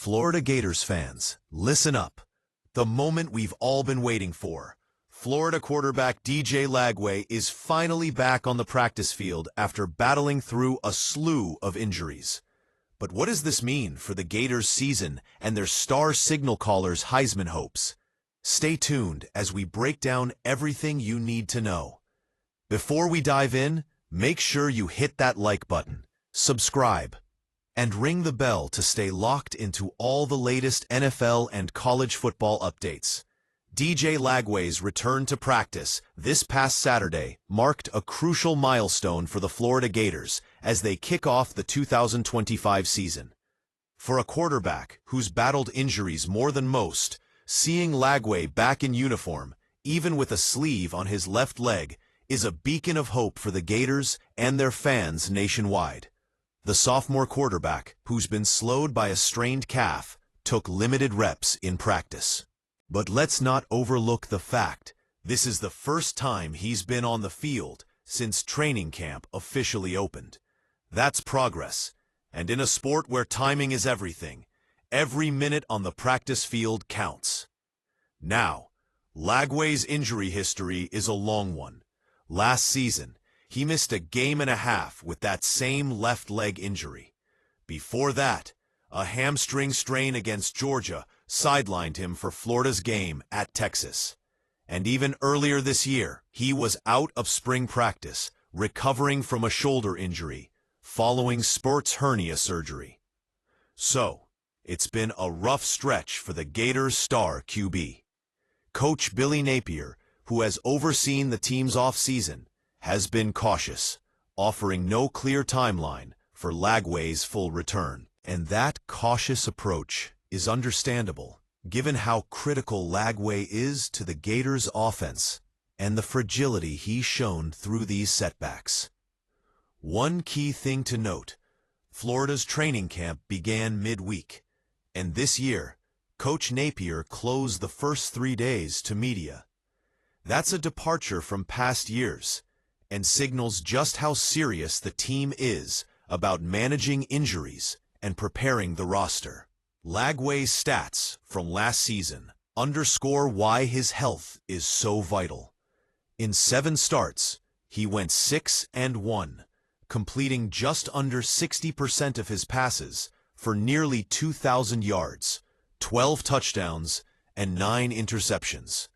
Florida Gators fans, listen up. The moment we've all been waiting for. Florida quarterback DJ Lagway is finally back on the practice field after battling through a slew of injuries. But what does this mean for the Gators season and their star signal callers' Heisman hopes? Stay tuned as we break down everything you need to know. Before we dive in, make sure you hit that like button, subscribe, and ring the bell to stay locked into all the latest NFL and college football updates. DJ Lagway's return to practice this past Saturday marked a crucial milestone for the Florida Gators as they kick off the 2025 season. For a quarterback who's battled injuries more than most, seeing Lagway back in uniform, even with a sleeve on his left leg, is a beacon of hope for the Gators and their fans nationwide. The sophomore quarterback, who's been slowed by a strained calf, took limited reps in practice. But let's not overlook the fact this is the first time he's been on the field since training camp officially opened. That's progress, and in a sport where timing is everything, every minute on the practice field counts. Now, Lagway's injury history is a long one. Last season, he missed a game and a half with that same left leg injury. Before that, a hamstring strain against Georgia sidelined him for Florida's game at Texas. And even earlier this year, he was out of spring practice, recovering from a shoulder injury, following sports hernia surgery. So, it's been a rough stretch for the Gators' star QB. Coach Billy Napier, who has overseen the team's offseason, has been cautious, offering no clear timeline for Lagway's full return. And that cautious approach is understandable, given how critical Lagway is to the Gators' offense and the fragility he's shown through these setbacks. One key thing to note, Florida's training camp began midweek, and this year, Coach Napier closed the first 3 days to media. That's a departure from past years, and signals just how serious the team is about managing injuries and preparing the roster. Lagway's stats from last season underscore why his health is so vital. In 7 starts, he went 6-1, completing just under 60% of his passes for nearly 2,000 yards, 12 touchdowns, and 9 interceptions.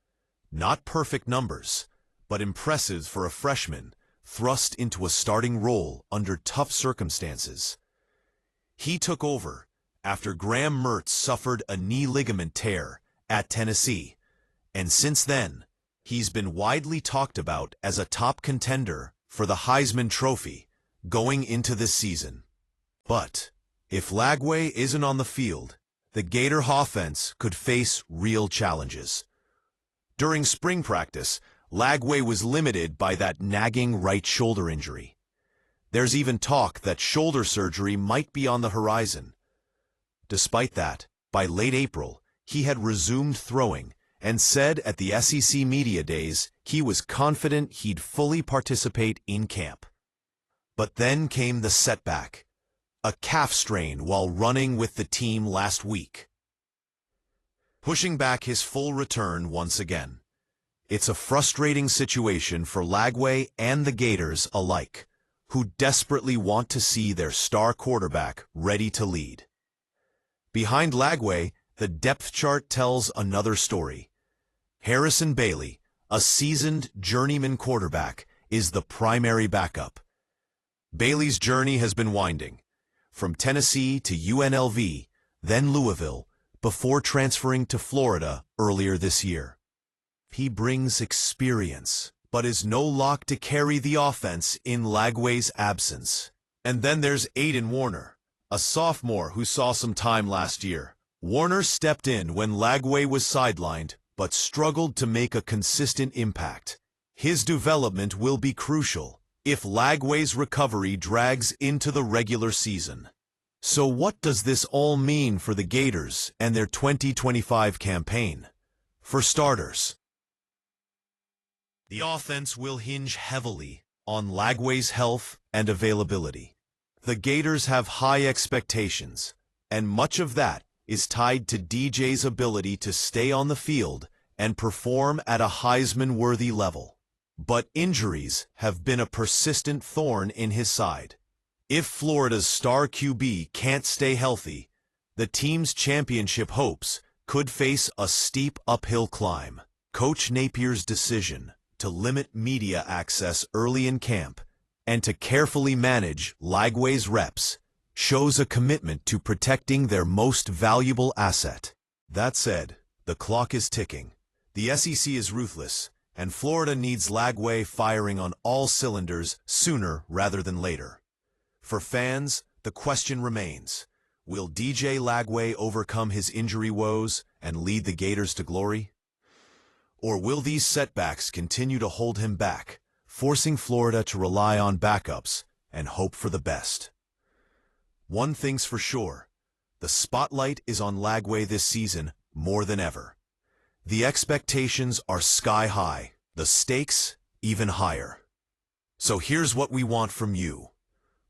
Not perfect numbers, but impressive for a freshman thrust into a starting role under tough circumstances. He took over after Graham Mertz suffered a knee ligament tear at Tennessee, and since then, he's been widely talked about as a top contender for the Heisman Trophy going into this season. But if Lagway isn't on the field, the Gator offense could face real challenges. During spring practice, Lagway was limited by that nagging right shoulder injury. There's even talk that shoulder surgery might be on the horizon. Despite that, by late April, he had resumed throwing and said at the SEC Media Days he was confident he'd fully participate in camp. But then came the setback, a calf strain while running with the team last week, pushing back his full return once again. It's a frustrating situation for Lagway and the Gators alike, who desperately want to see their star quarterback ready to lead. Behind Lagway, the depth chart tells another story. Harrison Bailey, a seasoned journeyman quarterback, is the primary backup. Bailey's journey has been winding, from Tennessee to UNLV, then Louisville, before transferring to Florida earlier this year. He brings experience, but is no lock to carry the offense in Lagway's absence. And then there's Aidan Warner, a sophomore who saw some time last year. Warner stepped in when Lagway was sidelined, but struggled to make a consistent impact. His development will be crucial if Lagway's recovery drags into the regular season. So what does this all mean for the Gators and their 2025 campaign? For starters, the offense will hinge heavily on Lagway's health and availability. The Gators have high expectations, and much of that is tied to DJ's ability to stay on the field and perform at a Heisman-worthy level. But injuries have been a persistent thorn in his side. If Florida's star QB can't stay healthy, the team's championship hopes could face a steep uphill climb. Coach Napier's decision to limit media access early in camp and to carefully manage Lagway's reps shows a commitment to protecting their most valuable asset. That said, the clock is ticking. The SEC is ruthless, and Florida needs Lagway firing on all cylinders sooner rather than later. For fans, the question remains, will DJ Lagway overcome his injury woes and lead the Gators to glory? Or will these setbacks continue to hold him back, forcing Florida to rely on backups and hope for the best? One thing's for sure, the spotlight is on Lagway this season more than ever. The expectations are sky high, the stakes even higher. So here's what we want from you.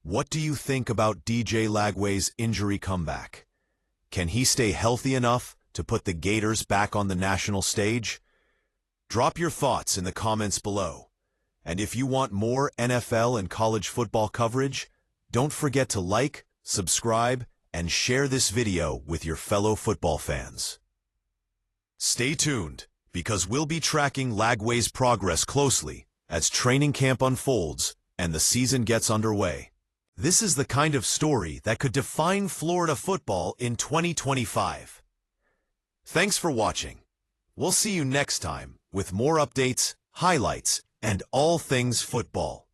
What do you think about DJ Lagway's injury comeback? Can he stay healthy enough to put the Gators back on the national stage? Drop your thoughts in the comments below. And if you want more NFL and college football coverage, don't forget to like, subscribe, and share this video with your fellow football fans. Stay tuned, because we'll be tracking Lagway's progress closely as training camp unfolds and the season gets underway. This is the kind of story that could define Florida football in 2025. Thanks for watching. We'll see you next time with more updates, highlights, and all things football.